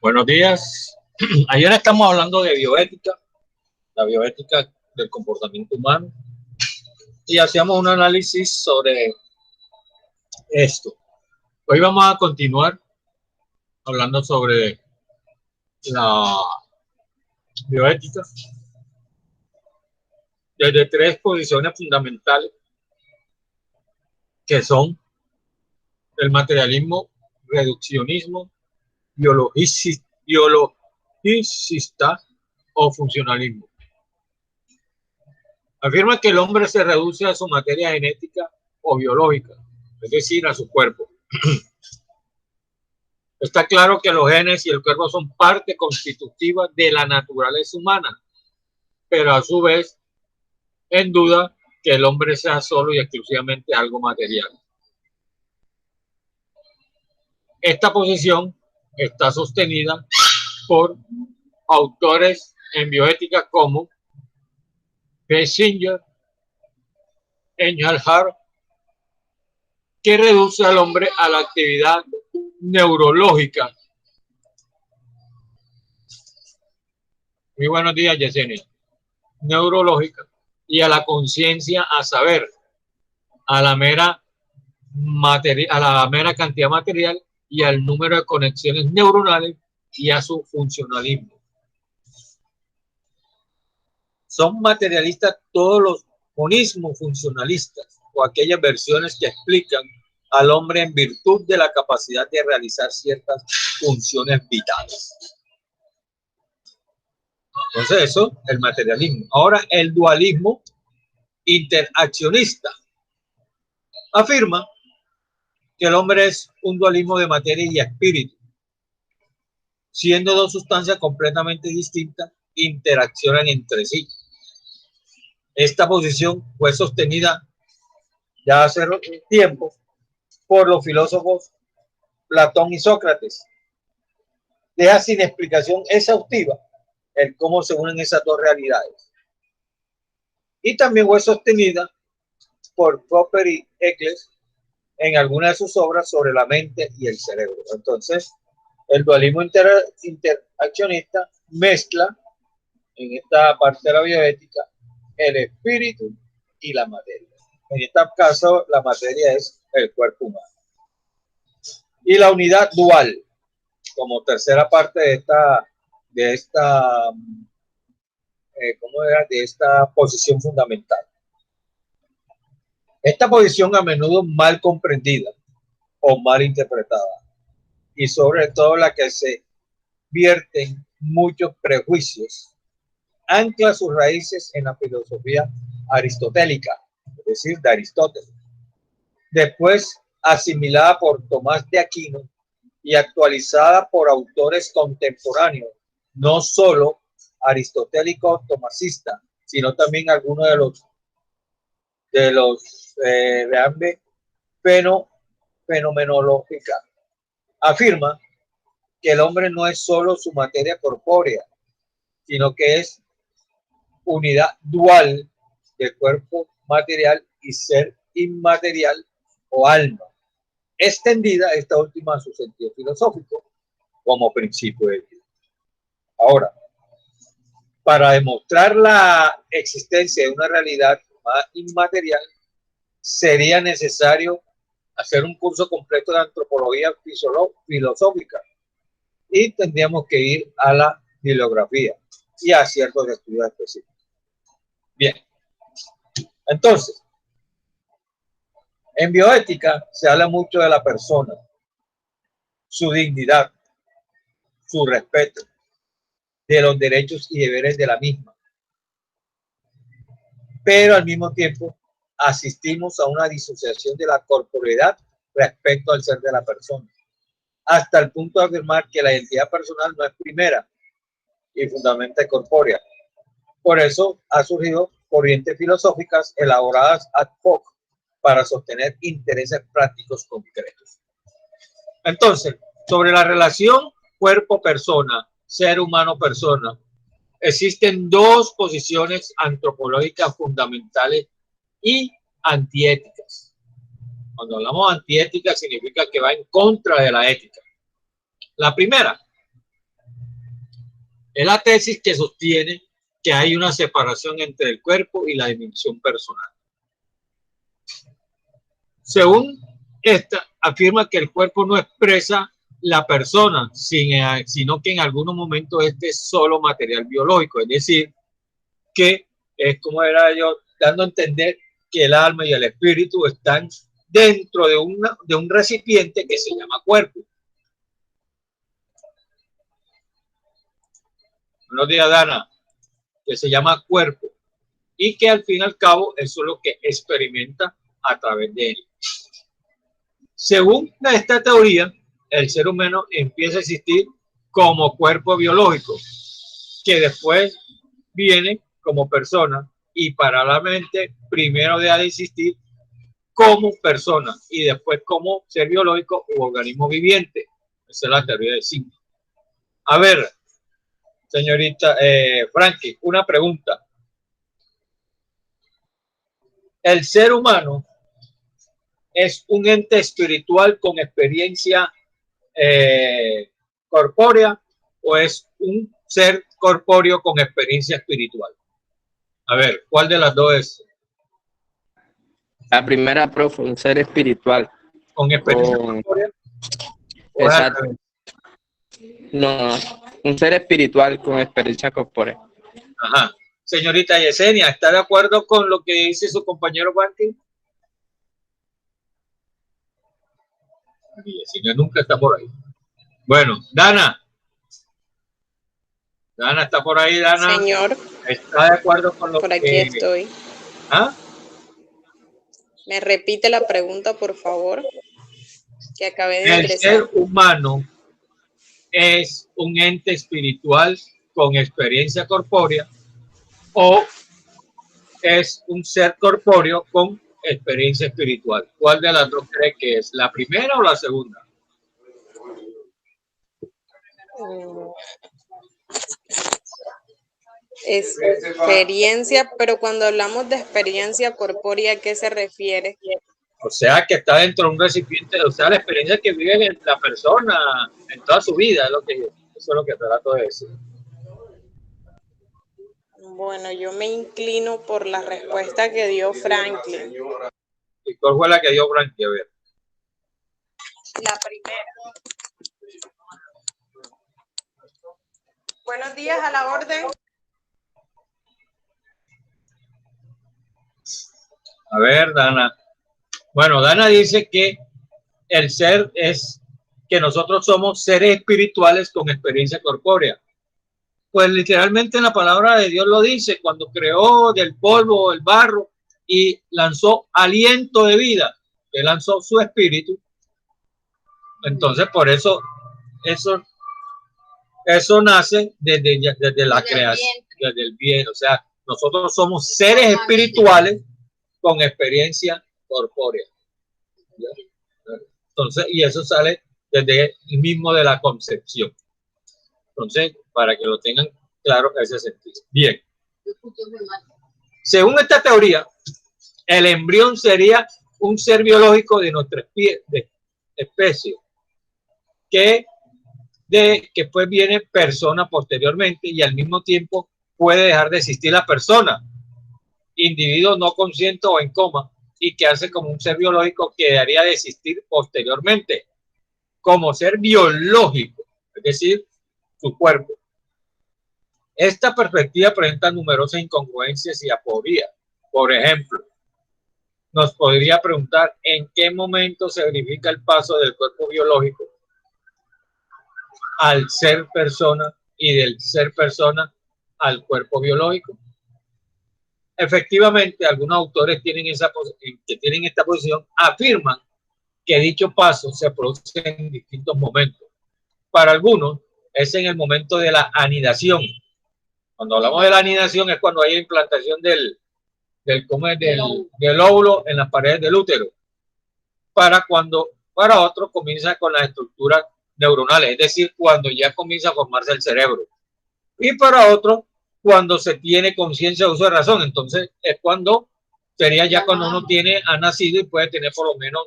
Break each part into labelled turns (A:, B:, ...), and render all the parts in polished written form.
A: Buenos días. Ayer estamos hablando de bioética, la bioética del comportamiento humano, y hacíamos un análisis sobre esto. Hoy vamos a continuar hablando sobre la bioética desde tres posiciones fundamentales que son el materialismo, reduccionismo, biologicista o funcionalismo. Afirma que el hombre se reduce a su materia genética o biológica, es decir, a su cuerpo. Está claro que los genes y el cuerpo son parte constitutiva de la naturaleza humana, pero a su vez, en duda que el hombre sea solo y exclusivamente algo material. Esta posición está sostenida por autores en bioética como P. Singer, Engelhardt, que reduce al hombre a la actividad neurológica. Muy buenos días, Yesenia. Neurológica y a la conciencia, a saber, a la mera cantidad material y al número de conexiones neuronales y a su funcionalismo. Son materialistas todos los monismos funcionalistas o aquellas versiones que explican al hombre en virtud de la capacidad de realizar ciertas funciones vitales. Entonces eso, el materialismo. Ahora el dualismo interaccionista afirma que el hombre es un dualismo de materia y espíritu, siendo dos sustancias completamente distintas, interaccionan entre sí. Esta posición fue sostenida ya hace tiempo por los filósofos Platón y Sócrates. Deja sin explicación exhaustiva el cómo se unen esas dos realidades. Y también fue sostenida por Popper y Eccles en algunas de sus obras sobre la mente y el cerebro. Entonces, el dualismo interaccionista mezcla en esta parte de la bioética el espíritu y la materia. En este caso, la materia es el cuerpo humano. Y la unidad dual, como tercera parte de esta posición fundamental. Esta posición a menudo mal comprendida o mal interpretada, y sobre todo la que se vierten muchos prejuicios, ancla sus raíces en la filosofía aristotélica, es decir, de Aristóteles. Después asimilada por Tomás de Aquino y actualizada por autores contemporáneos, no solo aristotélicos tomasistas, sino también algunos de los fenomenológica. Afirma que el hombre no es solo su materia corpórea, sino que es unidad dual de cuerpo material y ser inmaterial o alma, extendida esta última a su sentido filosófico como principio de vida. Ahora, para demostrar la existencia de una realidad más inmaterial, sería necesario hacer un curso completo de antropología filosófica y tendríamos que ir a la bibliografía y a ciertos estudios específicos. Bien, entonces, en bioética se habla mucho de la persona, su dignidad, su respeto, de los derechos y deberes de la misma. Pero al mismo tiempo asistimos a una disociación de la corporeidad respecto al ser de la persona, hasta el punto de afirmar que la identidad personal no es primera y fundamentalmente corpórea. Por eso ha surgido corrientes filosóficas elaboradas ad hoc para sostener intereses prácticos concretos. Entonces, sobre la relación cuerpo-persona, ser humano-persona, existen dos posiciones antropológicas fundamentales y antiéticas. Cuando hablamos de antiética significa que va en contra de la ética. La primera Es la tesis que sostiene que hay una separación entre el cuerpo y la dimensión personal. Según esta, afirma que el cuerpo no expresa la persona, sino que en algunos momentos este es solo material biológico, es decir, que es como era yo dando a entender que el alma y el espíritu están dentro de un recipiente que se llama cuerpo. Buenos días, Dana. Que se llama cuerpo y que al fin y al cabo eso es lo que experimenta a través de él. Según esta teoría, el ser humano empieza a existir como cuerpo biológico, que después viene como persona y paralelamente primero deja de existir como persona y después como ser biológico u organismo viviente. Esa es la teoría de Sigma. A ver, señorita Frankie, una pregunta. El ser humano es un ente espiritual con experiencia corpórea o es un ser corpóreo con experiencia espiritual. A ver, ¿cuál de las dos es?
B: La primera, profe, un ser espiritual.
A: ¿Con experiencia corpórea?
B: Exacto. No, un ser espiritual con experiencia corpórea.
A: Ajá. Señorita Yesenia, ¿está de acuerdo con lo que dice su compañero Franklin? Yesenia nunca está por ahí. Bueno, Dana. Dana está por ahí, Dana.
C: Señor.
A: ¿Está de acuerdo con lo
C: por aquí
A: que...
C: estoy.
A: ¿Ah?
C: ¿Me repite la pregunta, por favor? Que acabé de ingresar.
A: El ser humano es un ente espiritual con experiencia corpórea o es un ser corpóreo con experiencia espiritual. ¿Cuál de las dos cree que es? ¿La primera o la segunda?
C: Experiencia, pero cuando hablamos de experiencia corpórea, ¿a qué se refiere?
A: O sea, que está dentro de un recipiente, o sea, la experiencia que vive la persona en toda su vida, eso es lo que trato de decir.
C: Bueno, yo me inclino por la respuesta que dio Franklin.
A: ¿Y cuál fue la que dio Franklin? A ver.
C: La primera. Buenos días, a la orden.
A: A ver, Dana. Bueno, Dana dice que el ser es que nosotros somos seres espirituales con experiencia corpórea. Pues literalmente la palabra de Dios lo dice, cuando creó del polvo el barro y lanzó aliento de vida, que lanzó su espíritu. Entonces, por eso nace desde la creación, desde el bien. O sea, nosotros somos seres espirituales con experiencia corpórea. Entonces, y eso sale desde el mismo de la concepción. Entonces, para que lo tengan claro ese sentido. Bien. Según esta teoría, el embrión sería un ser biológico de nuestra especie que pues viene persona posteriormente y al mismo tiempo puede dejar de existir la persona, individuo no consciente o en coma, y que hace como un ser biológico que dejaría de existir posteriormente como ser biológico, es decir, su cuerpo. Esta perspectiva presenta numerosas incongruencias y aporías. Por ejemplo, nos podría preguntar en qué momento se verifica el paso del cuerpo biológico al ser persona y del ser persona al cuerpo biológico. Efectivamente, algunos autores que tienen esta posición afirman que dicho paso se produce en distintos momentos. Para algunos es en el momento de la anidación. Cuando hablamos de la anidación es cuando hay implantación del óvulo en las paredes del útero. Para otros comienza con las estructuras neuronales, es decir, cuando ya comienza a formarse el cerebro. Y para otros, cuando se tiene conciencia de uso de razón. Entonces es cuando sería ya cuando uno ha nacido y puede tener por lo menos,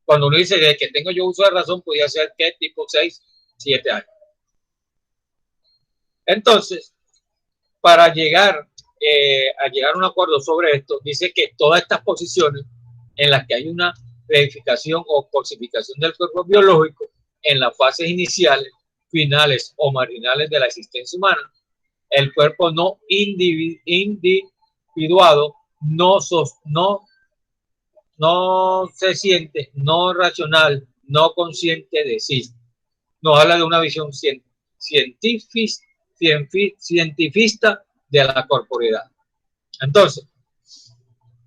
A: cuando uno dice de que tengo yo uso de razón, podría ser que tipo 6, 7 años. Entonces, para llegar a un acuerdo sobre esto, dice que todas estas posiciones en las que hay una reificación o cosificación del cuerpo biológico en las fases iniciales, finales o marginales de la existencia humana, el cuerpo no individuado no se siente, no racional, no consciente de sí. Nos habla de una visión cientifista de la corporeidad. Entonces,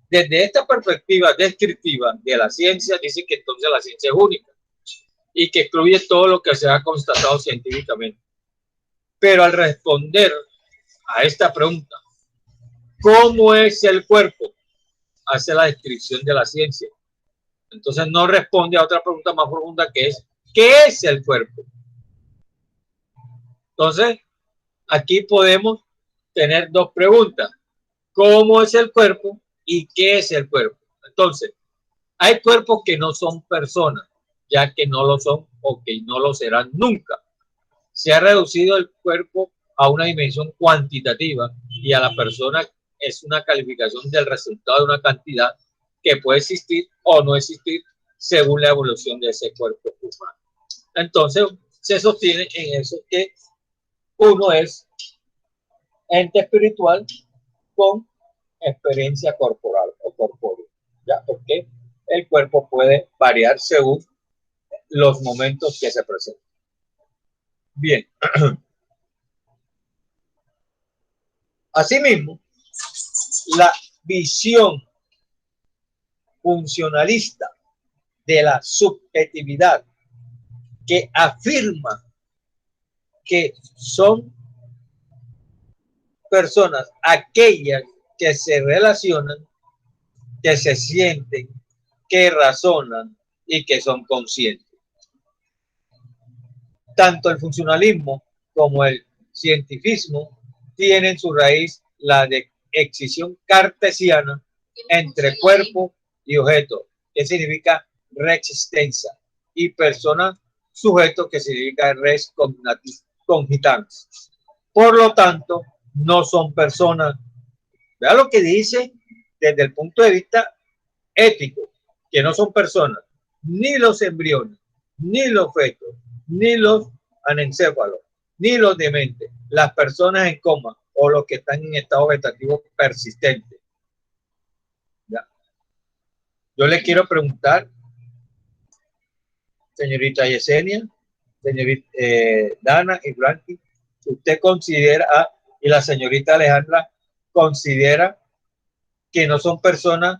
A: desde esta perspectiva descriptiva de la ciencia, dice que entonces la ciencia es única y que excluye todo lo que se ha constatado científicamente. Pero al responder a esta pregunta, ¿cómo es el cuerpo? Hace la descripción de la ciencia. Entonces no responde a otra pregunta más profunda que es, ¿qué es el cuerpo? Entonces, aquí podemos tener dos preguntas. ¿Cómo es el cuerpo y qué es el cuerpo? Entonces, hay cuerpos que no son personas, ya que no lo son o que no lo serán nunca. Se ha reducido el cuerpo a una dimensión cuantitativa y a la persona es una calificación del resultado de una cantidad que puede existir o no existir según la evolución de ese cuerpo humano. Entonces, se sostiene en eso que uno es ente espiritual con experiencia corporal o corpórea, ¿ya? Porque el cuerpo puede variar según los momentos que se presentan. Bien. Asimismo, la visión funcionalista de la subjetividad que afirma que son personas aquellas que se relacionan, que se sienten, que razonan y que son conscientes. Tanto el funcionalismo como el cientifismo tienen su raíz la de excisión cartesiana entre cuerpo y objeto, que significa reexistencia, y persona sujeto, que significa res cogitans. Por lo tanto, no son personas. Vea lo que dice desde el punto de vista ético, que no son personas, ni los embriones, ni los fetos, ni los anencéfalos, ni los dementes, las personas en coma o los que están en estado vegetativo persistente. ¿Ya? Yo le quiero preguntar, señorita Yesenia, señorita Dana y Blanqui, ¿usted considera, y la señorita Alejandra, considera que no son personas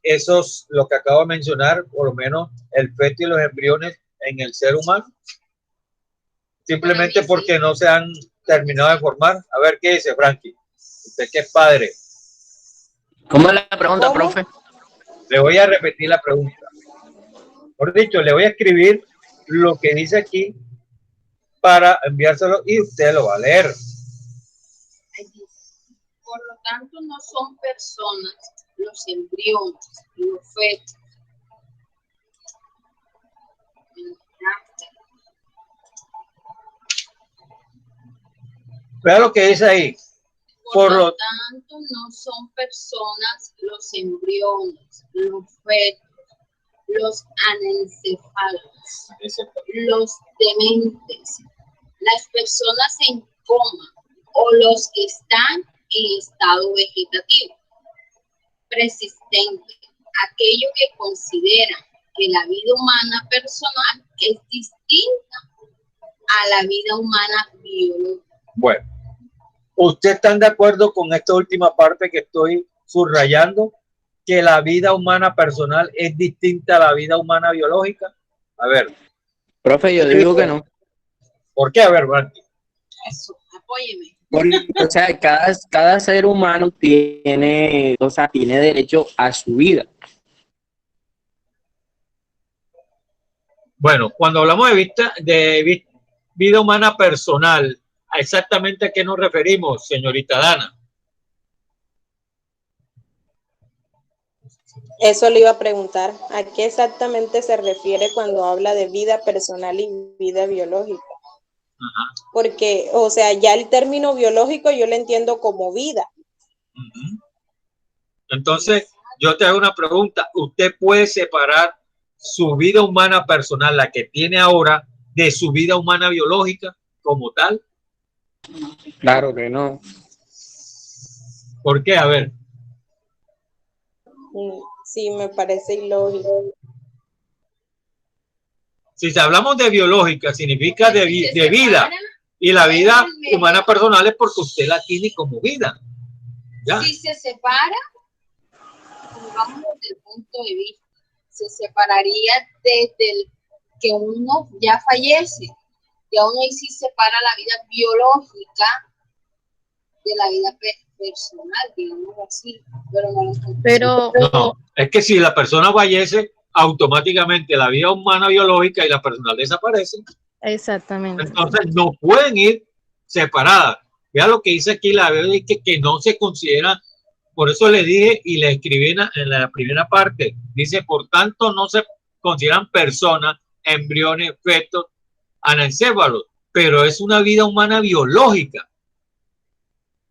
A: esos, lo que acabo de mencionar, por lo menos el feto y los embriones en el ser humano? Simplemente porque no se han terminado de formar. A ver, ¿qué dice Frankie? Usted que es padre.
B: ¿Cómo es la pregunta, profe?
A: Le voy a repetir la pregunta. Por dicho, le voy a escribir lo que dice aquí para enviárselo y usted lo va a leer.
D: Por lo tanto, no son personas los embriones, los fetos.
A: Vea lo que dice ahí.
D: Por lo tanto, no son personas los embriones, los fetos, los anencéfalos, los dementes, las personas en coma o los que están en estado vegetativo persistente, aquello que considera que la vida humana personal es distinta a la vida humana biológica.
A: Bueno, ¿ustedes están de acuerdo con esta última parte que estoy subrayando? Que la vida humana personal es distinta a la vida humana biológica. A ver.
B: Profe, yo digo que no.
A: ¿Por qué? A ver, Brandy.
D: Eso, apóyeme.
B: Porque, o sea, cada ser humano tiene derecho a su vida.
A: Bueno, cuando hablamos de vida humana personal, ¿exactamente a qué nos referimos, señorita Dana?
C: Eso le iba a preguntar. ¿A qué exactamente se refiere cuando habla de vida personal y vida biológica?
A: Ajá.
C: Porque, o sea, ya el término biológico yo lo entiendo como vida.
A: Entonces, yo te hago una pregunta. ¿Usted puede separar su vida humana personal, la que tiene ahora, de su vida humana biológica como tal?
B: Claro que no.
A: ¿Por qué? A ver.
C: Sí, me parece ilógico.
A: Si hablamos de biológica, significa de vida. Y la vida humana personal es porque usted la tiene como vida. ¿Ya?
D: Si se separa, vamos desde el punto de vista, se separaría desde el que uno ya fallece, y aún ahí sí separa la vida biológica de la vida personal, digamos así.
E: Pero
A: no, es que si la persona fallece, automáticamente la vida humana biológica y la personal desaparecen.
E: exactamente.
A: Entonces no pueden ir separadas. Vea lo que dice aquí la Biblia, que no se considera. Por eso le dije y le escribí en la primera parte. Dice, por tanto, no se consideran personas, embriones, fetos, anencéfalos, pero es una vida humana biológica.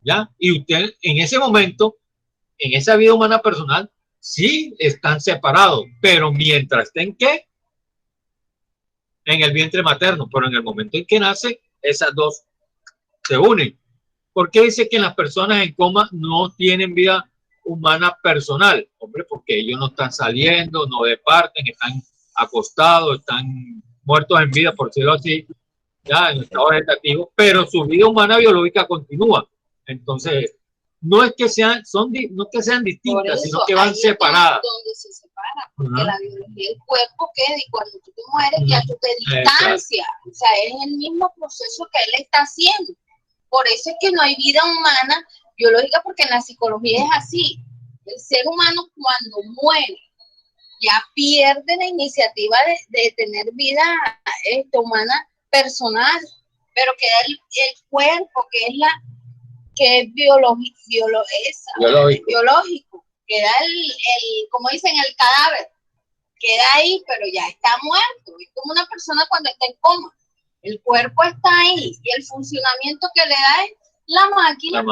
A: ¿Ya? Y usted en ese momento, en esa vida humana personal, sí están separados, pero mientras estén, ¿qué? En el vientre materno, pero en el momento en que nace, esas dos se unen. ¿Por qué dice que las personas en coma no tienen vida humana personal? Hombre, porque ellos no están saliendo, no departen, están acostados, están muertos en vida, por decirlo así, ya en estado vegetativo, pero su vida humana biológica continúa. Entonces, no es que sean, no que sean distintas,
D: eso,
A: sino que van separadas.
D: Donde se separa, porque la biología del cuerpo queda y cuando tú te mueres ya tú te distancias. O sea, es el mismo proceso que él está haciendo. Por eso es que no hay vida humana biológica, porque en la psicología es así. El ser humano cuando muere ya pierde la iniciativa de tener vida humana personal, pero queda el cuerpo, que es biológico. Queda como dicen, el cadáver. Queda ahí, pero ya está muerto. Es como una persona cuando está en coma. El cuerpo está ahí y el funcionamiento que le da es la máquina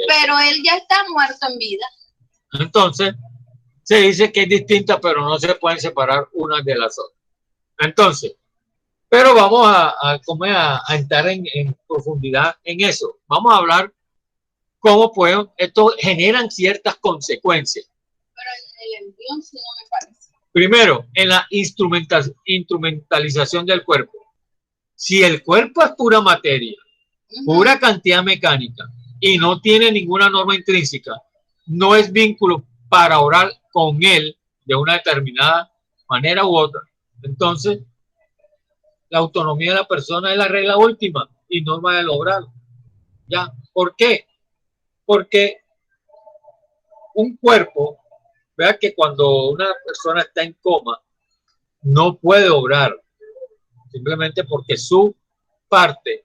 D: pero él ya está muerto en vida.
A: Entonces, se dice que es distinta, pero no se pueden separar unas de las otras. Entonces, pero vamos a entrar en profundidad en eso. Vamos a hablar cómo pueden, esto generan ciertas consecuencias.
D: Pero el embrión sí no me parece.
A: Primero, en la instrumentalización del cuerpo. Si el cuerpo es pura materia, pura cantidad mecánica y no tiene ninguna norma intrínseca, no es vínculo para orar con él de una determinada manera u otra. Entonces, la autonomía de la persona es la regla última y norma del obrar. ¿Ya? ¿Por qué? Porque un cuerpo, vea que cuando una persona está en coma, no puede obrar, simplemente porque su parte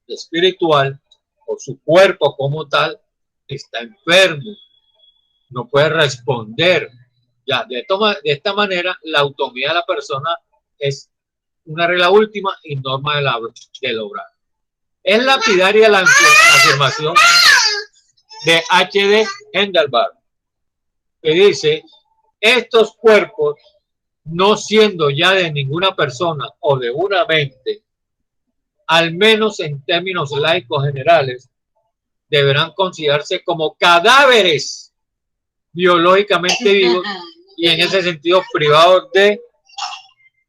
A: espiritual o su cuerpo como tal está enfermo, no puede responder. Ya, de esta manera, la autonomía de la persona es una regla última y norma del obrar. Es lapidaria la afirmación de H.D. Engelbart, que dice, estos cuerpos, no siendo ya de ninguna persona o de una mente, al menos en términos laicos generales, deberán considerarse como cadáveres biológicamente vivos y en ese sentido privados de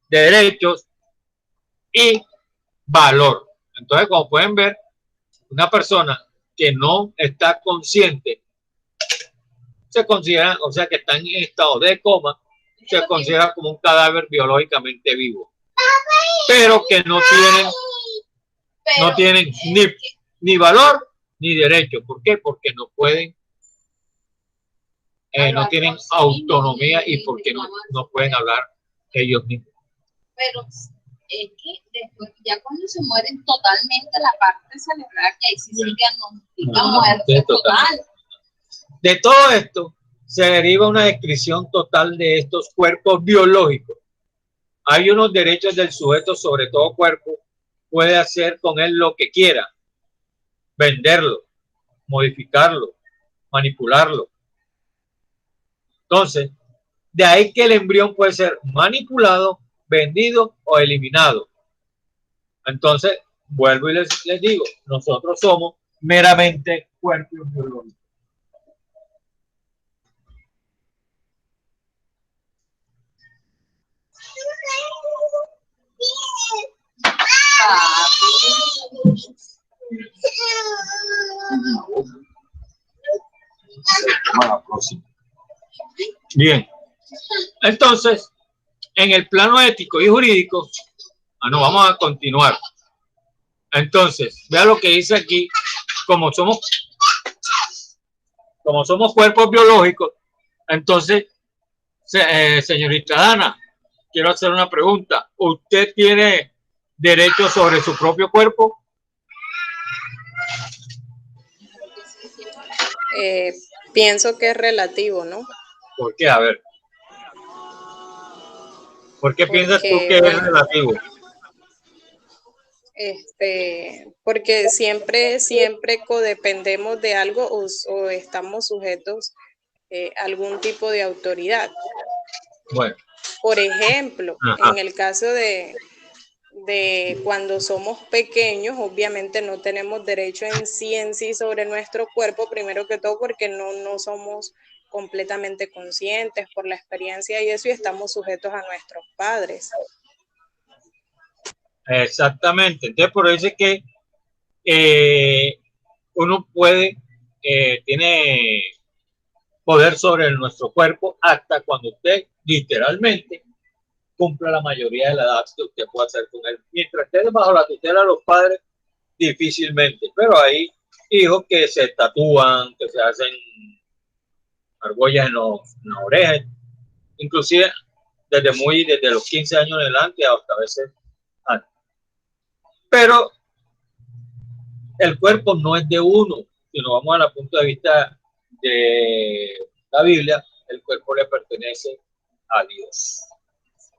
A: derechos y valor. Entonces, como pueden ver, una persona que no está consciente se considera, o sea, que está en estado de coma, se considera como un cadáver biológicamente vivo, pero que no tienen ni valor ni derecho. ¿Por qué? Porque no pueden, no tienen autonomía y porque no pueden hablar ellos mismos.
D: Pero es que después, ya cuando se mueren totalmente, la parte cerebral, que ahí sí se diagnostica muerte total.
A: De todo esto se deriva una descripción total de estos cuerpos biológicos. Hay unos derechos del sujeto sobre todo cuerpo puede hacer con él lo que quiera, venderlo, modificarlo, manipularlo. Entonces, de ahí que el embrión puede ser manipulado, vendido o eliminado. Entonces, vuelvo y les digo, nosotros somos meramente cuerpos biológicos. Bien, entonces, en el plano ético y jurídico, vamos a continuar. Entonces, vea lo que dice aquí, como somos cuerpos biológicos, entonces, señorita Dana, quiero hacer una pregunta. ¿Usted tiene derecho sobre su propio cuerpo?
C: Pienso que es relativo, ¿no?
A: ¿Por qué? A ver. ¿Por qué piensas tú que es relativo?
C: Porque siempre codependemos de algo o estamos sujetos a algún tipo de autoridad.
A: Bueno.
C: Por ejemplo, en el caso de cuando somos pequeños, obviamente no tenemos derecho en sí sobre nuestro cuerpo, primero que todo porque no somos completamente conscientes por la experiencia y eso, y estamos sujetos a nuestros padres.
A: Exactamente. Entonces, por eso es que uno tiene poder sobre nuestro cuerpo hasta cuando usted literalmente cumpla la mayoría de la edad que usted puede hacer con él. Mientras esté bajo la tutela de los padres, difícilmente. Pero hay hijos que se tatúan, que se hacen argollas en las orejas, inclusive desde los 15 años en adelante hasta a veces antes. Pero el cuerpo no es de uno, si nos vamos al punto de vista de la Biblia, el cuerpo le pertenece a Dios.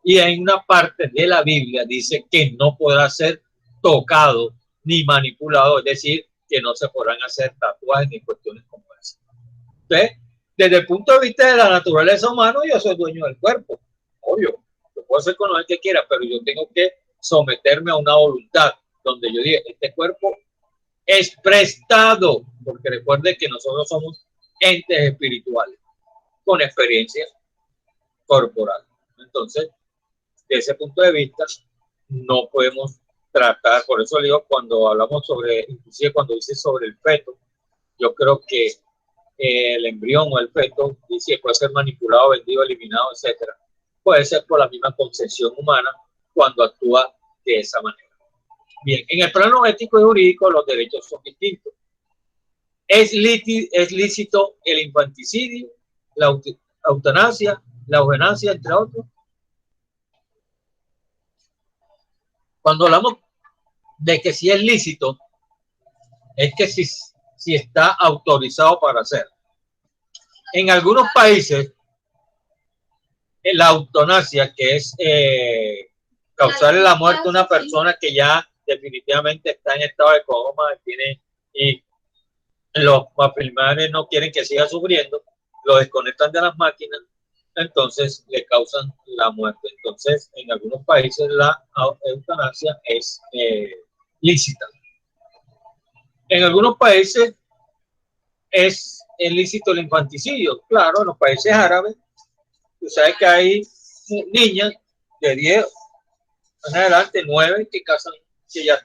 A: Y en una parte de la Biblia dice que no podrá ser tocado ni manipulado, es decir, que no se podrán hacer tatuajes ni cuestiones como esa. Entonces, desde el punto de vista de la naturaleza humana, yo soy dueño del cuerpo, obvio, yo puedo hacer con lo que quiera, pero yo tengo que someterme a una voluntad donde yo diga, este cuerpo es prestado, porque recuerde que nosotros somos entes espirituales con experiencia corporal. Entonces, de ese punto de vista, no podemos tratar, por eso digo, cuando hablamos sobre, inclusive cuando dice sobre el feto, yo creo que el embrión o el feto, dice, puede ser manipulado, vendido, eliminado, etcétera, puede ser por la misma concepción humana cuando actúa de esa manera. Bien, en el plano ético y jurídico los derechos son distintos. Es lícito el infanticidio, la eutanasia, la eugenasia, entre otros. Cuando hablamos de que si es lícito, es que si está autorizado para hacer. En algunos países, la eutanasia, que es causarle la muerte a una persona que ya definitivamente está en estado de coma, y los familiares no quieren que siga sufriendo, lo desconectan de las máquinas, entonces le causan la muerte. Entonces, en algunos países la eutanasia es lícita. En algunos países es lícito el infanticidio. Claro, en los países árabes, tú sabes que hay niñas de 10 en adelante, 9 que ya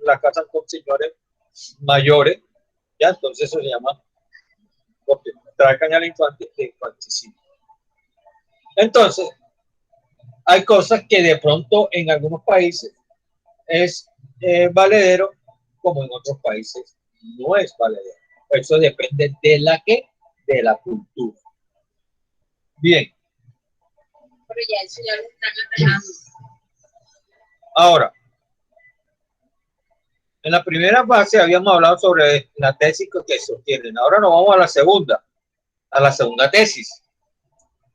A: las casan con señores mayores, ya, entonces eso se llama, porque tracan al infante de infanticidio. Entonces, hay cosas que de pronto en algunos países es valedero, como en otros países no es valedero. Eso depende de la cultura. Bien.
D: Pero ya eso ya lo están arreglando.
A: Ahora, en la primera fase habíamos hablado sobre la tesis que sostienen. Ahora nos vamos a la segunda tesis,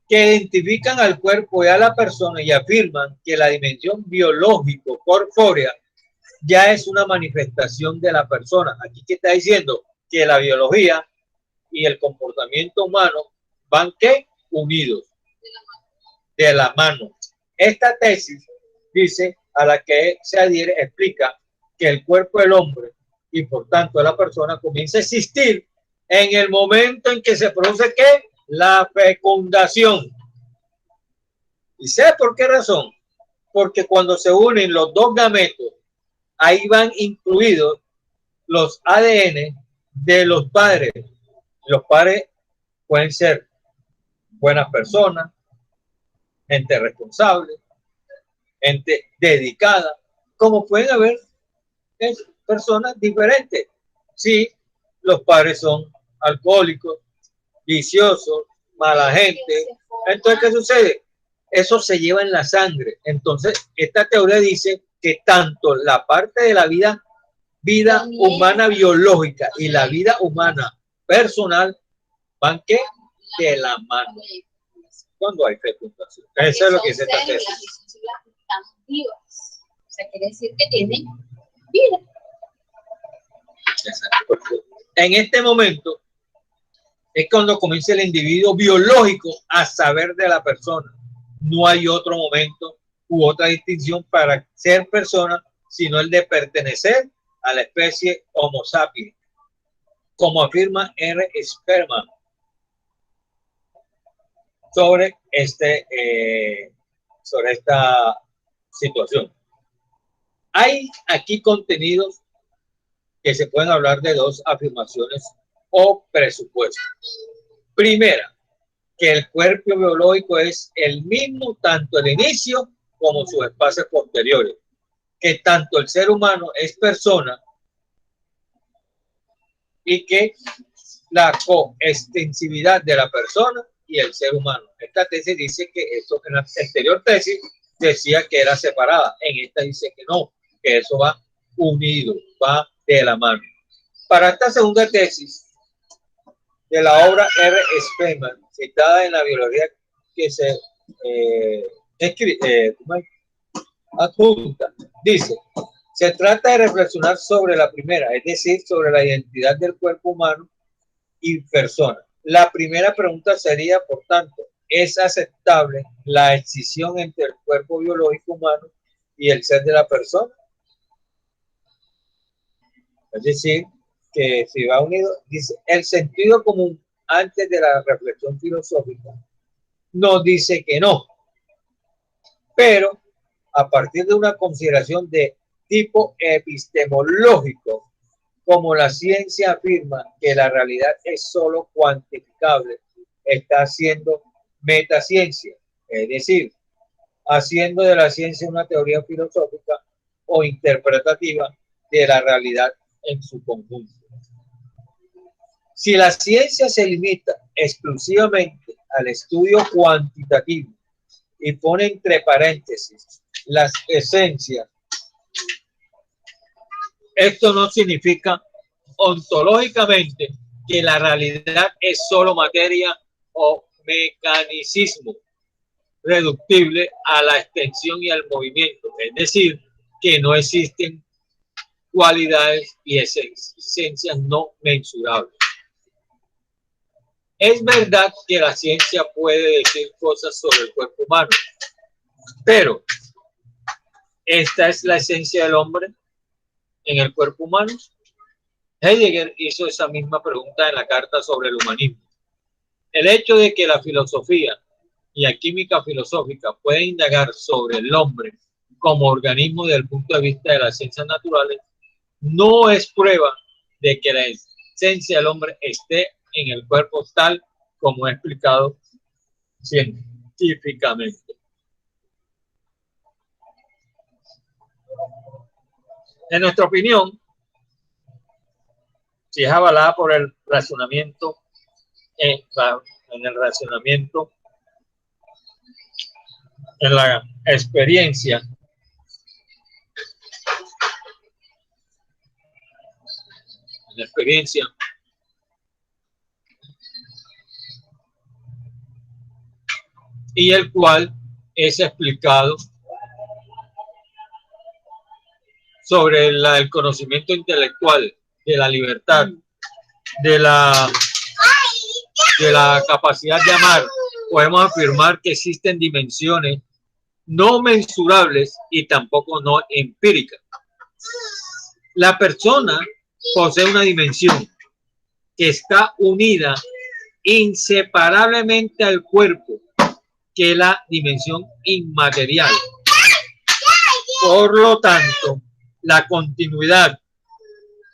A: que identifican al cuerpo y a la persona y afirman que la dimensión biológico-corpórea ya es una manifestación de la persona. Aquí que está diciendo que la biología y el comportamiento humano van ¿qué? Unidos, de la mano. Esta tesis dice, a la que se adhiere, explica que el cuerpo del hombre y por tanto de la persona comienza a existir en el momento en que se produce ¿qué? La fecundación. ¿Y sé por qué razón? Porque cuando se unen los dos gametos, ahí van incluidos los ADN de los padres. Los padres pueden ser buenas personas, gente responsable, gente dedicada, como pueden haber personas diferentes. Si los padres son alcohólicos, viciosos, mala gente, entonces ¿qué sucede? Eso se lleva en la sangre. Entonces, esta teoría dice que tanto la parte de la vida humana biológica y la vida humana personal van ¿qué? De la mano. Cuando hay fecundación. Eso es lo que se está haciendo.
D: Están vivas. O sea, quiere decir que tienen vida.
A: En este momento es cuando comienza el individuo biológico a saber de la persona. No hay otro momento u otra distinción para ser persona, sino el de pertenecer a la especie Homo sapiens, como afirma R. Sperman sobre esta situación. Hay aquí contenidos que se pueden hablar de dos afirmaciones o presupuestos. Primera, que el cuerpo biológico es el mismo tanto el inicio como sus espacios posteriores, que tanto el ser humano es persona y que la coextensividad de la persona y el ser humano. Esta tesis dice que eso, en la anterior tesis decía que era separada, en esta dice que no, que eso va unido, va de la mano. Para esta segunda tesis de la obra R. Sperman, citada en la biología que se adjunta, dice, se trata de reflexionar sobre la primera, es decir, sobre la identidad del cuerpo humano y persona. La primera pregunta sería, por tanto, ¿es aceptable la escisión entre el cuerpo biológico humano y el ser de la persona? Es decir, que si va unido, dice, el sentido común antes de la reflexión filosófica nos dice que no, pero a partir de una consideración de tipo epistemológico, como la ciencia afirma que la realidad es solo cuantificable, está haciendo metaciencia, es decir, haciendo de la ciencia una teoría filosófica o interpretativa de la realidad en su conjunto. Si la ciencia se limita exclusivamente al estudio cuantitativo y pone entre paréntesis las esencias, esto no significa ontológicamente que la realidad es solo materia o mecanicismo reductible a la extensión y al movimiento, es decir, que no existen cualidades y esencias no mensurables. Es verdad que la ciencia puede decir cosas sobre el cuerpo humano, pero ¿esta es la esencia del hombre en el cuerpo humano? Heidegger hizo esa misma pregunta en la carta sobre el humanismo. El hecho de que la filosofía y la química filosófica pueden indagar sobre el hombre como organismo desde el punto de vista de las ciencias naturales no es prueba de que la esencia del hombre esté en el cuerpo tal como he explicado científicamente. En nuestra opinión, si es avalada por el razonamiento, en la experiencia, y el cual es explicado sobre el conocimiento intelectual, de la libertad, de la capacidad de amar, podemos afirmar que existen dimensiones no mensurables y tampoco no empíricas. La persona posee una dimensión que está unida inseparablemente al cuerpo, que es la dimensión inmaterial. Por lo tanto, la continuidad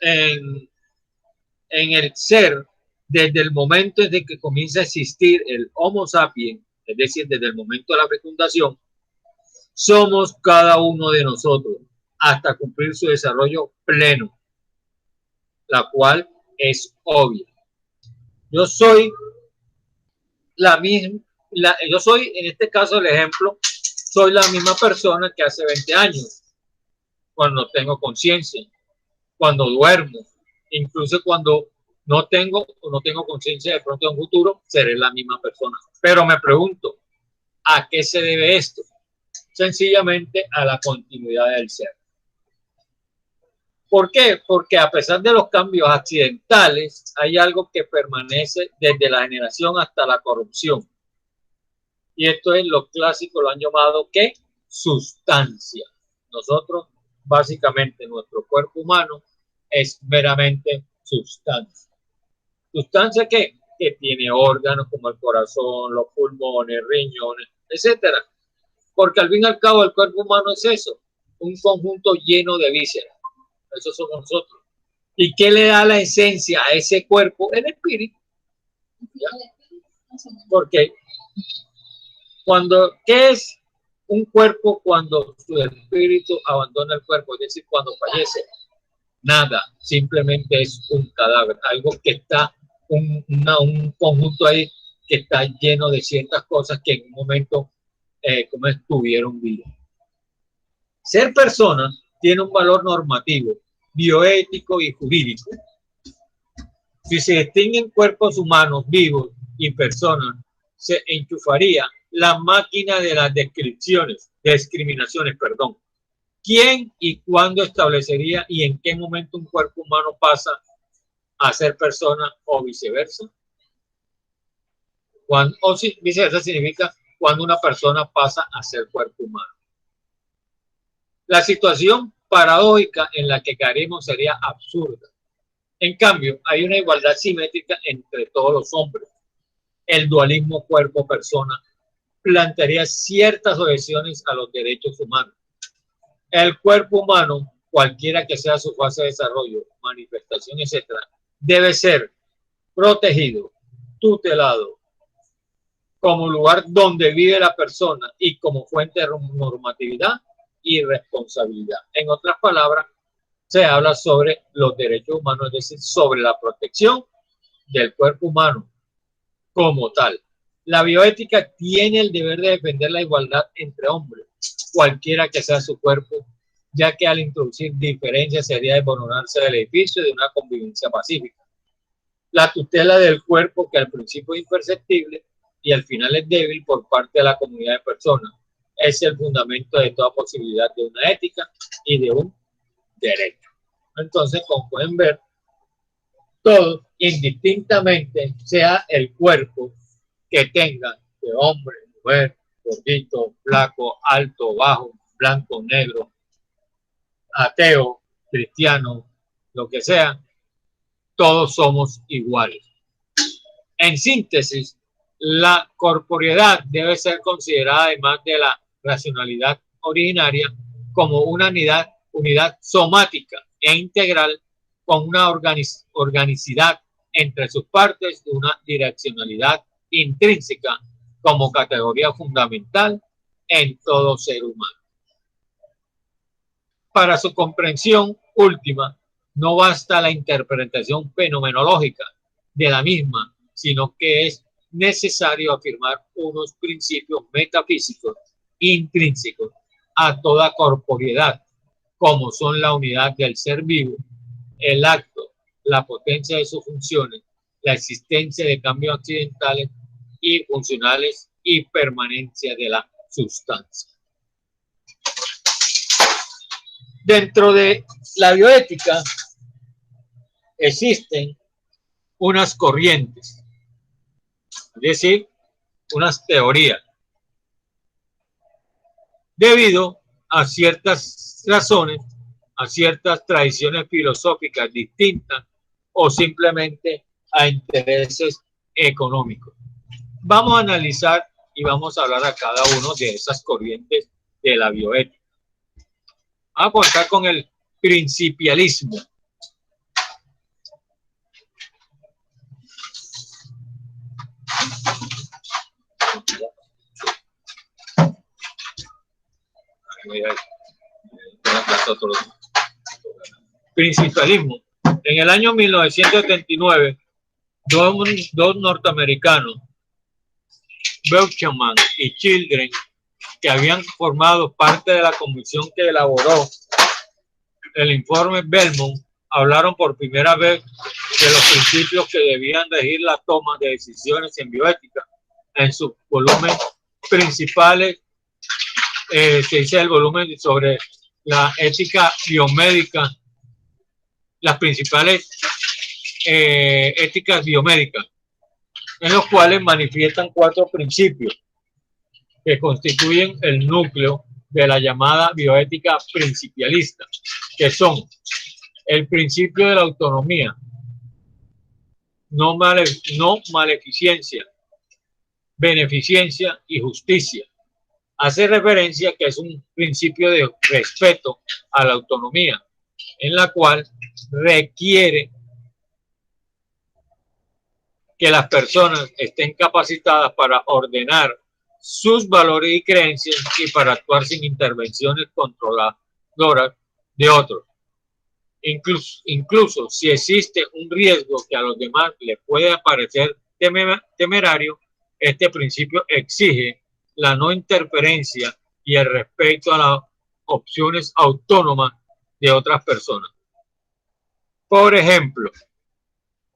A: en el ser, desde el momento en que comienza a existir el Homo sapiens, es decir, desde el momento de la fecundación, somos cada uno de nosotros hasta cumplir su desarrollo pleno, la cual es obvia. Yo soy la misma, yo soy, en este caso, el ejemplo, soy la misma persona que hace 20 años, cuando tengo conciencia, cuando duermo, incluso cuando no tengo conciencia, de pronto en un futuro seré la misma persona. Pero me pregunto, ¿a qué se debe esto? Sencillamente a la continuidad del ser. ¿Por qué? Porque a pesar de los cambios accidentales, hay algo que permanece desde la generación hasta la corrupción. Y esto es lo clásico, lo han llamado ¿qué? Sustancia. Nosotros, básicamente, nuestro cuerpo humano es meramente sustancia. ¿Sustancia qué? Que tiene órganos como el corazón, los pulmones, riñones, etcétera. Porque al fin y al cabo el cuerpo humano es eso, un conjunto lleno de vísceras. Eso somos nosotros. ¿Y qué le da la esencia a ese cuerpo? El espíritu. ¿Ya? Porque ¿qué es un cuerpo cuando su espíritu abandona el cuerpo? Es decir, cuando fallece. Nada, simplemente es un cadáver, algo que está, un conjunto ahí que está lleno de ciertas cosas que en un momento como tuvieron vida. Ser persona tiene un valor normativo, bioético y jurídico. Si se distinguen cuerpos humanos vivos y personas, se enchufaría la máquina de las discriminaciones. ¿Quién y cuándo establecería y en qué momento un cuerpo humano pasa a ser persona o viceversa? Viceversa significa cuando una persona pasa a ser cuerpo humano. La situación paradójica en la que caeremos sería absurda. En cambio, hay una igualdad simétrica entre todos los hombres. El dualismo cuerpo-persona plantearía ciertas objeciones a los derechos humanos. El cuerpo humano, cualquiera que sea su fase de desarrollo, manifestación, etc., debe ser protegido, tutelado, como lugar donde vive la persona y como fuente de normatividad y responsabilidad. En otras palabras, se habla sobre los derechos humanos, es decir, sobre la protección del cuerpo humano como tal. La bioética tiene el deber de defender la igualdad entre hombres, cualquiera que sea su cuerpo, ya que al introducir diferencias sería desmoronarse del edificio de una convivencia pacífica. La tutela del cuerpo, que al principio es imperceptible y al final es débil por parte de la comunidad de personas, es el fundamento de toda posibilidad de una ética y de un derecho. Entonces, como pueden ver, todos indistintamente, sea el cuerpo que tenga de hombre, mujer, gordito, flaco, alto, bajo, blanco, negro, ateo, cristiano, lo que sea, todos somos iguales. En síntesis, la corporeidad debe ser considerada, además de la racionalidad originaria, como una unidad somática e integral con una organicidad entre sus partes y una direccionalidad intrínseca como categoría fundamental en todo ser humano. Para su comprensión última, no basta la interpretación fenomenológica de la misma, sino que es necesario afirmar unos principios metafísicos intrínsecos a toda corporeidad, como son la unidad del ser vivo, el acto, la potencia de sus funciones, la existencia de cambios accidentales y funcionales y permanencia de la sustancia. Dentro de la bioética existen unas corrientes, es decir, unas teorías, debido a ciertas razones, a ciertas tradiciones filosóficas distintas o simplemente a intereses económicos. Vamos a analizar y vamos a hablar a cada uno de esas corrientes de la bioética. Vamos a contar con el principialismo. Principalismo. En el año 1979, dos norteamericanos, Buchanan y Children, que habían formado parte de la comisión que elaboró el informe Belmont, hablaron por primera vez de los principios que debían regir la toma de decisiones en bioética. En su volumen principales, se dice el volumen sobre la ética biomédica, las principales éticas biomédicas, en los cuales manifiestan 4 principios que constituyen el núcleo de la llamada bioética principialista, que son el principio de la autonomía, no maleficencia, beneficencia y justicia. Hace referencia que es un principio de respeto a la autonomía, en la cual requiere que las personas estén capacitadas para ordenar sus valores y creencias y para actuar sin intervenciones controladoras de otros. Incluso si existe un riesgo que a los demás les puede parecer temerario, este principio exige la no interferencia y el respeto a las opciones autónomas de otras personas. Por ejemplo,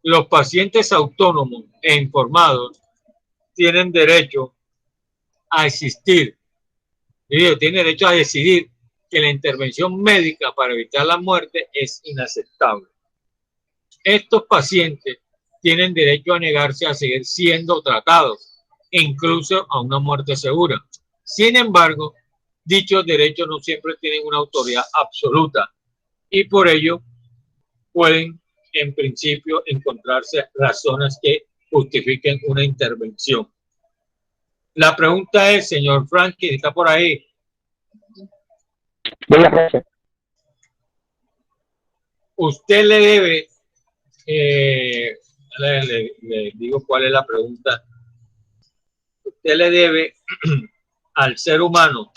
A: los pacientes autónomos e informados tienen derecho a existir, tienen derecho a decidir que la intervención médica para evitar la muerte es inaceptable. Estos pacientes tienen derecho a negarse a seguir siendo tratados, incluso a una muerte segura. Sin embargo, dichos derechos no siempre tienen una autoridad absoluta y por ello pueden, en principio, encontrarse razones que justifiquen una intervención. La pregunta es, señor Franklin, ¿está por ahí? Usted le debe, le digo cuál es la pregunta. Usted le debe al ser humano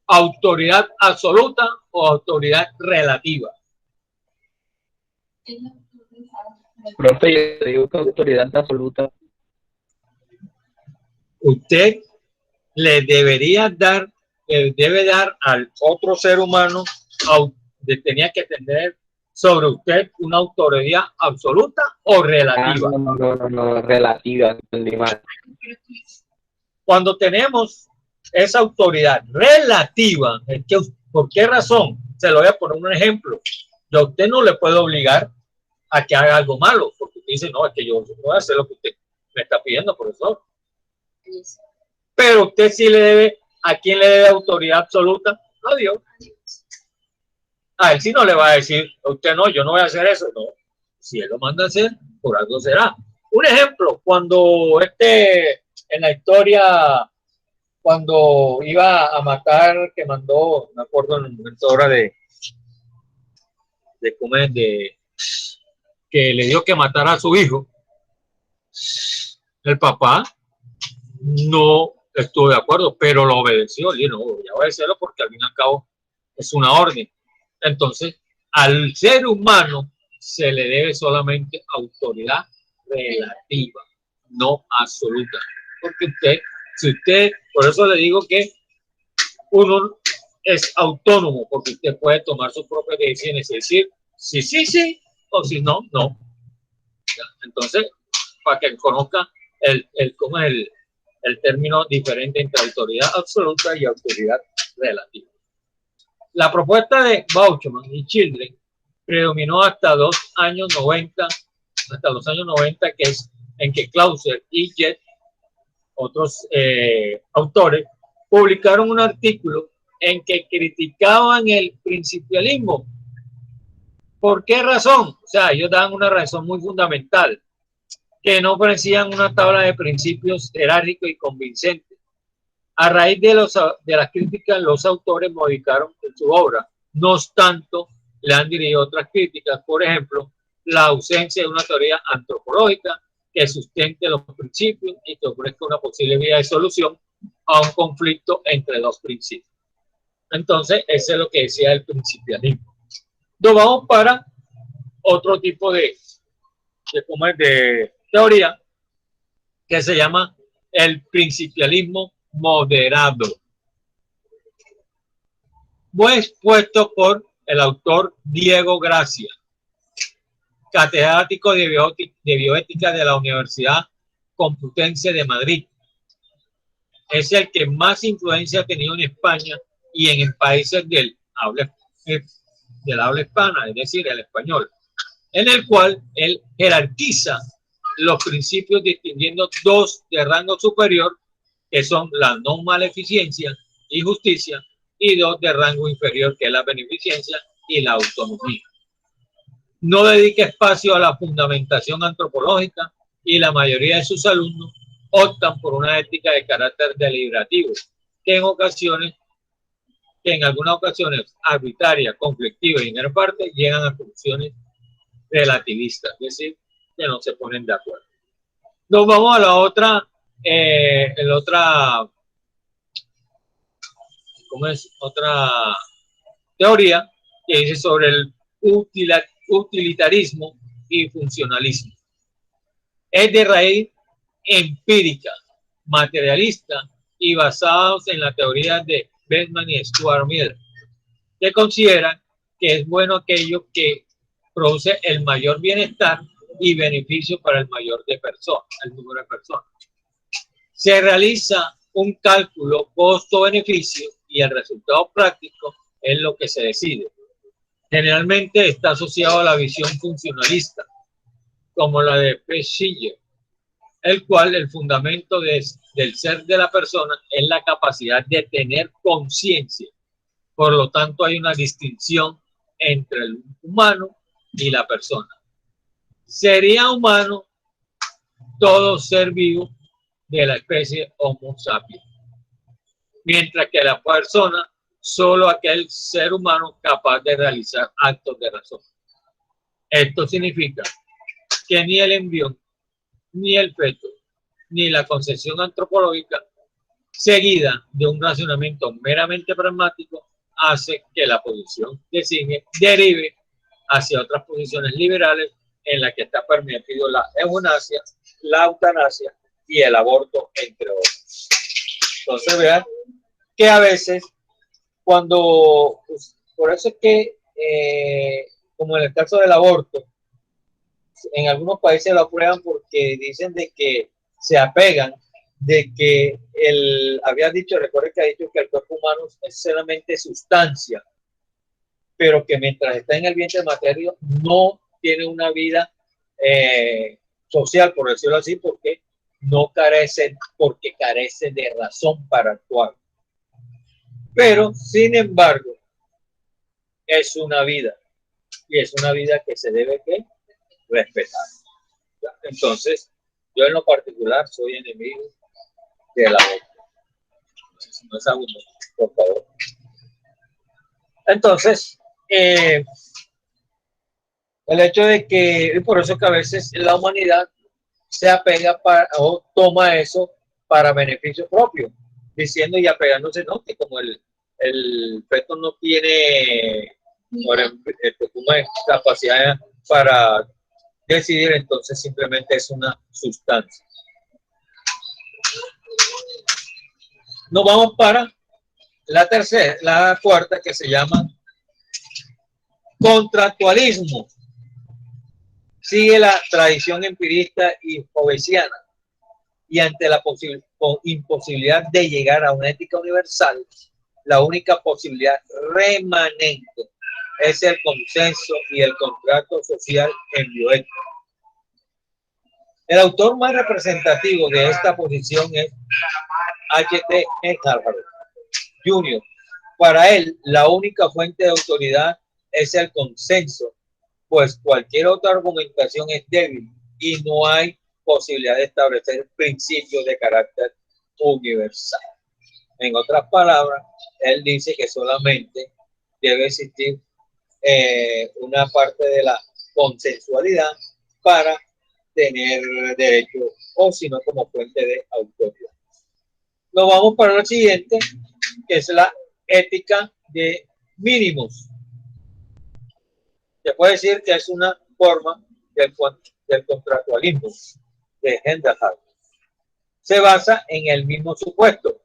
A: autoridad absoluta o autoridad relativa.
B: Profe, yo digo que autoridad absoluta.
A: Usted le debería dar, debe dar al otro ser humano, tenía que tener sobre usted una autoridad absoluta o relativa.
B: No, relativa, entendí mal.
A: Cuando tenemos esa autoridad relativa, ¿por qué razón? Se lo voy a poner un ejemplo. Yo a usted no le puedo obligar a que haga algo malo, porque usted dice, no, es que yo voy a hacer lo que usted me está pidiendo, profesor. Pero usted sí le debe, ¿a quién le debe autoridad absoluta? A Dios. A él sí no le va a decir, a usted no, yo no voy a hacer eso. No, si él lo manda a hacer, por algo será. Un ejemplo, cuando en la historia, cuando iba a matar, que mandó, me acuerdo en el momento ahora de comer, que le dio que matara a su hijo, el papá no estuvo de acuerdo, pero lo obedeció. Y no, voy a obedecerlo porque al fin y al cabo es una orden. Entonces, al ser humano se le debe solamente autoridad relativa, no absoluta. Porque por eso le digo que uno es autónomo, porque usted puede tomar sus propias decisiones, es decir, sí, o si no, no. Entonces, para que conozca el término diferente entre autoridad absoluta y autoridad relativa. La propuesta de Bauchman y Children predominó hasta los años 90, que es en que Clauser y Jett, otros autores, publicaron un artículo en que criticaban el principialismo. ¿Por qué razón? O sea, ellos daban una razón muy fundamental, que no ofrecían una tabla de principios jerárquicos y convincentes. A raíz de las críticas, los autores modificaron su obra. No obstante, le han dirigido otras críticas, por ejemplo, la ausencia de una teoría antropológica que sustente los principios y que ofrezca una posible vía de solución a un conflicto entre dos principios. Entonces, eso es lo que decía el principialismo. Nos vamos para otro tipo de teoría que se llama el principialismo moderado. Fue expuesto por el autor Diego Gracia, catedrático de bioética de la Universidad Complutense de Madrid. Es el que más influencia ha tenido en España y en países del habla hispana, es decir, el español, en el cual él jerarquiza los principios distinguiendo dos de rango superior, que son la no maleficencia y justicia, y dos de rango inferior, que es la beneficencia y la autonomía. No dedica espacio a la fundamentación antropológica y la mayoría de sus alumnos optan por una ética de carácter deliberativo, que en algunas ocasiones arbitraria, conflictiva y en gran parte llegan a soluciones relativistas, es decir, que no se ponen de acuerdo. Nos vamos a la otra, otra teoría que dice sobre el utilitarismo y funcionalismo. Es de raíz empírica, materialista y basados en la teoría de Bellman y Stuart Mill, que consideran que es bueno aquello que produce el mayor bienestar y beneficio para el mayor el número de personas. Se realiza un cálculo costo-beneficio y el resultado práctico es lo que se decide. Generalmente está asociado a la visión funcionalista, como la de P. Schiller, el cual el fundamento del ser de la persona es la capacidad de tener conciencia. Por lo tanto, hay una distinción entre el humano y la persona. Sería humano todo ser vivo de la especie Homo sapiens, mientras que la persona solo aquel ser humano capaz de realizar actos de razón. Esto significa que ni el embrión, ni el feto, ni la concepción antropológica, seguida de un razonamiento meramente pragmático, hace que la posición derive hacia otras posiciones liberales en las que está permitido la eutanasia, la eutanasia y el aborto, entre otros. Entonces vean que a veces por eso es que como en el caso del aborto, en algunos países lo aprueban porque dicen de que se apegan de que recuerden que ha dicho que el cuerpo humano es solamente sustancia, pero que mientras está en el vientre materno no tiene una vida social, por decirlo así, porque carece de razón para actuar. Pero, sin embargo, es una vida, y es una vida que se debe respetar. Entonces, yo en lo particular soy enemigo del aborto. No es algo, por favor. Entonces, el hecho de que, y por eso que a veces la humanidad se apega o toma eso para beneficio propio, diciendo y apegándose, ¿no? Que como el feto no tiene capacidad para decidir, entonces simplemente es una sustancia. Nos vamos para la cuarta, que se llama contractualismo. Sigue la tradición empirista y hobbesiana, y ante la imposibilidad de llegar a una ética universal, la única posibilidad remanente es el consenso y el contrato social en bioética. El autor más representativo de esta posición es H.T. Harvard Jr. Para él, la única fuente de autoridad es el consenso, pues cualquier otra argumentación es débil y no hay posibilidad de establecer principios de carácter universal. En otras palabras, él dice que solamente debe existir una parte de la consensualidad para tener derecho, o si no, como fuente de autoridad. Nos vamos para lo siguiente, que es la ética de mínimos. Se puede decir que es una forma del contractualismo de Hendel. Se basa en el mismo supuesto.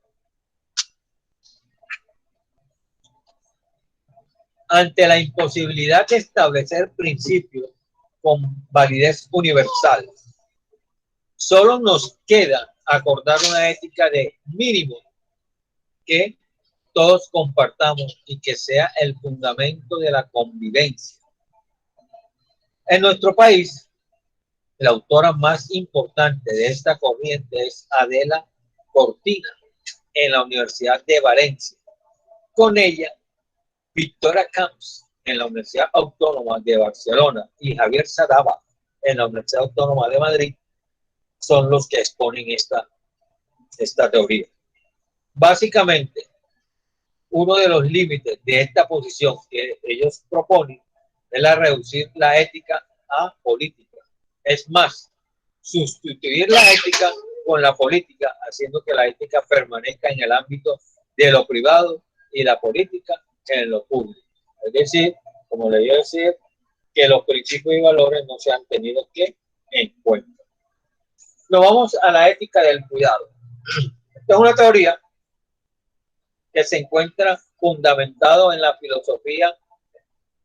A: Ante la imposibilidad de establecer principios con validez universal, solo nos queda acordar una ética de mínimo que todos compartamos y que sea el fundamento de la convivencia. En nuestro país, la autora más importante de esta corriente es Adela Cortina, en la Universidad de Valencia. Con ella, Victoria Camps, en la Universidad Autónoma de Barcelona, y Javier Sadaba, en la Universidad Autónoma de Madrid, son los que exponen esta teoría. Básicamente, uno de los límites de esta posición que ellos proponen es la reducir la ética a política. Es más, sustituir la ética con la política, haciendo que la ética permanezca en el ámbito de lo privado y la política en lo público. Es decir, como le iba a decir, que los principios y valores no se han tenido en cuenta. Nos vamos a la ética del cuidado. Esta es una teoría que se encuentra fundamentado en la filosofía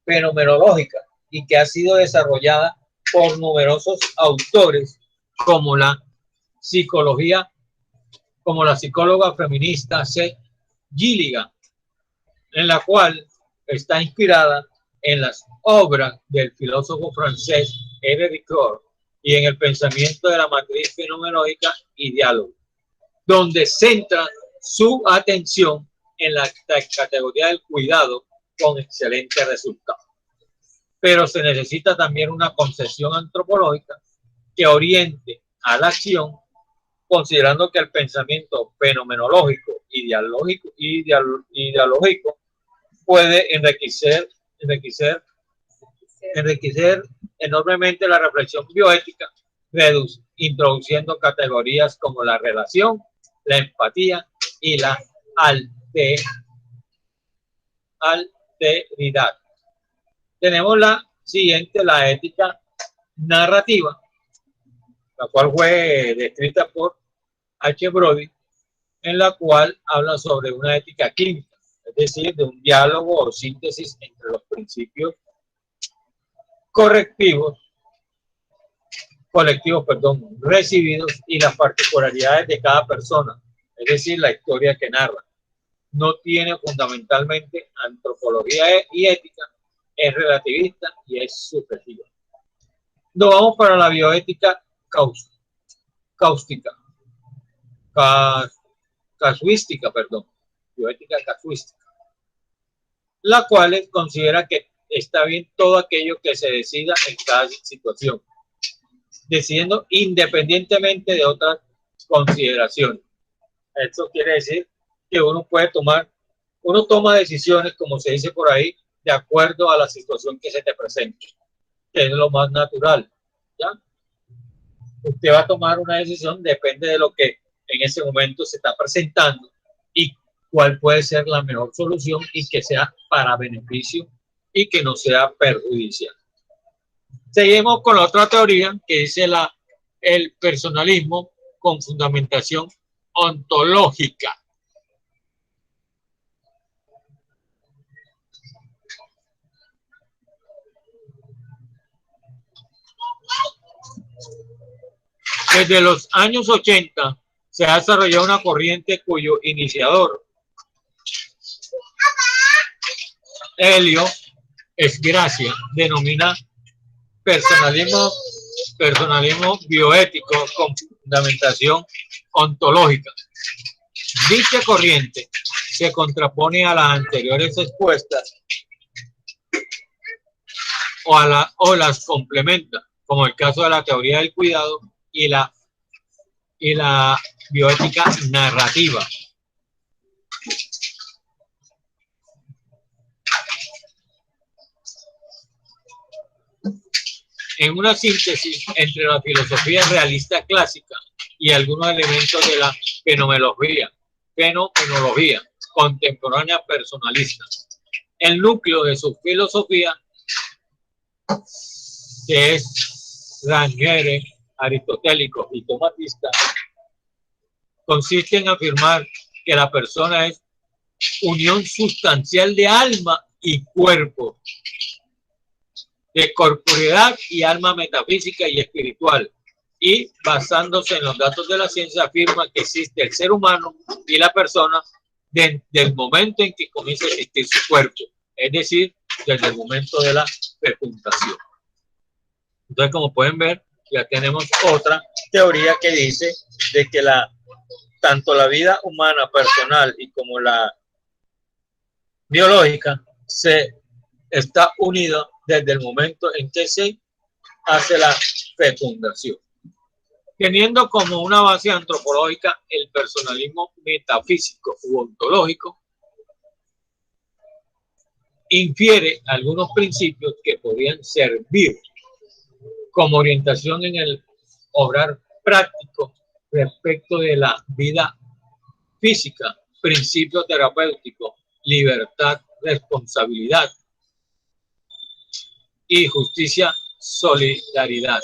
A: fenomenológica y que ha sido desarrollada por numerosos autores como la psicóloga feminista C. Gilligan, en la cual está inspirada en las obras del filósofo francés Hervé Ricoeur y en el pensamiento de la matriz fenomenológica y diálogo, donde centra su atención en la categoría del cuidado con excelentes resultados. Pero se necesita también una concepción antropológica que oriente a la acción, considerando que el pensamiento fenomenológico y ideológico puede enriquecer enormemente la reflexión bioética, introduciendo categorías como la relación, la empatía y la alteridad. Tenemos la siguiente, la ética narrativa, la cual fue descrita por H. Brody, en la cual habla sobre una ética clínica, es decir, de un diálogo o síntesis entre los principios colectivos, recibidos y las particularidades de cada persona, es decir, la historia que narra. No tiene fundamentalmente antropología y ética, es relativista y es subjetiva. Nos vamos para la bioética bioética casuística, la cual considera que está bien todo aquello que se decida en cada situación, decidiendo independientemente de otras consideraciones. Esto quiere decir que uno toma decisiones, como se dice por ahí, de acuerdo a la situación que se te presente, que es lo más natural, ¿ya? Usted va a tomar una decisión, depende de lo que en ese momento se está presentando y cuál puede ser la mejor solución y que sea para beneficio y que no sea perjudicial. Seguimos con la otra teoría que dice el personalismo con fundamentación ontológica. Desde los años 80 se ha desarrollado una corriente cuyo iniciador, Helio Sgracia, denomina personalismo bioético con fundamentación ontológica. Dicha corriente se contrapone a las anteriores expuestas o las complementa, como el caso de la teoría del cuidado y la bioética narrativa. En una síntesis entre la filosofía realista clásica y algunos elementos de la fenomenología contemporánea personalista. El núcleo de su filosofía, que es Ranieri, aristotélico y tomatista, consiste en afirmar que la persona es unión sustancial de alma y cuerpo, de corporeidad y alma metafísica y espiritual, y basándose en los datos de la ciencia afirma que existe el ser humano y la persona desde el momento en que comienza a existir su cuerpo, es decir, desde el momento de la fecundación. Entonces, como pueden ver, ya tenemos otra teoría que dice de que tanto la vida humana personal y como la biológica se está unida desde el momento en que se hace la fecundación. Teniendo como una base antropológica el personalismo metafísico u ontológico, infiere algunos principios que podrían servir como orientación en el obrar práctico respecto de la vida física, principio terapéutico, libertad, responsabilidad y justicia, solidaridad.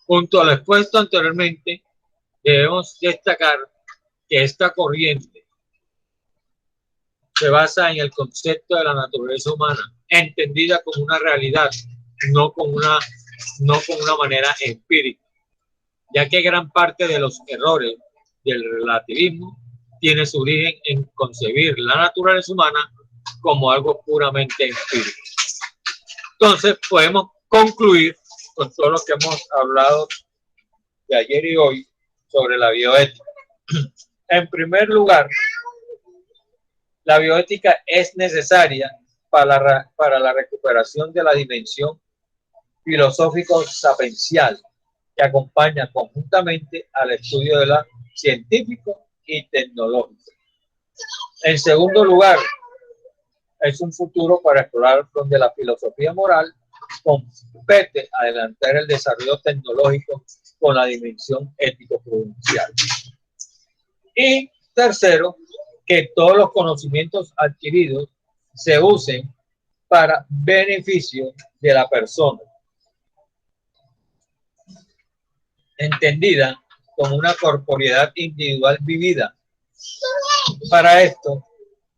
A: Junto a lo expuesto anteriormente, debemos destacar que esta corriente se basa en el concepto de la naturaleza humana, entendida como una realidad, no como una manera empírica, ya que gran parte de los errores del relativismo tiene su origen en concebir la naturaleza humana como algo puramente empírico. Entonces, podemos concluir con todo lo que hemos hablado de ayer y hoy sobre la bioética. En primer lugar, la bioética es necesaria para la recuperación de la dimensión filosófico-sapiencial que acompaña conjuntamente al estudio de la científico y tecnológico. En segundo lugar, es un futuro para explorar donde la filosofía moral compete adelantar el desarrollo tecnológico con la dimensión ético-prudencial. Y tercero, que todos los conocimientos adquiridos se usen para beneficio de la persona, entendida como una corporeidad individual vivida. Para esto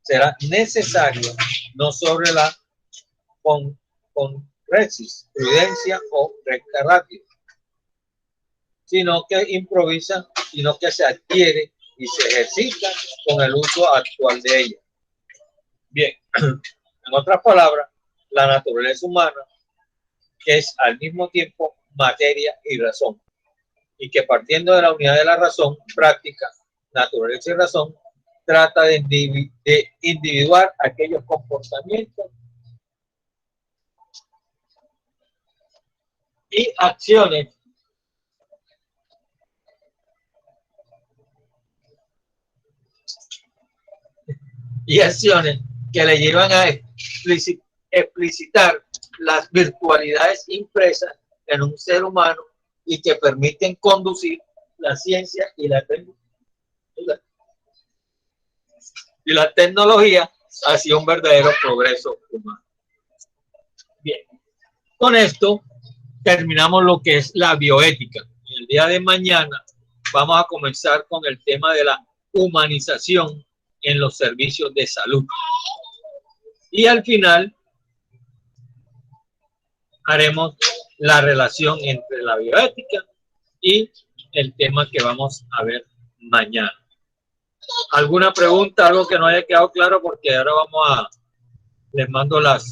A: será necesario no sobre la prudencia o recta ratio, sino que improvisa, sino que se adquiere y se ejercita con el uso actual de ella. Bien, en otras palabras, la naturaleza humana, que es al mismo tiempo materia y razón, y que partiendo de la unidad de la razón práctica, naturaleza y razón, trata de individuar aquellos comportamientos y acciones que le llevan a explicitar las virtualidades impresas en un ser humano y que permiten conducir la ciencia y la tecnología hacia un verdadero progreso humano. Bien, con esto terminamos lo que es la bioética. El día de mañana vamos a comenzar con el tema de la humanización en los servicios de salud. Y al final haremos la relación entre la bioética y el tema que vamos a ver mañana. ¿Alguna pregunta, algo que no haya quedado claro? Porque ahora les mando las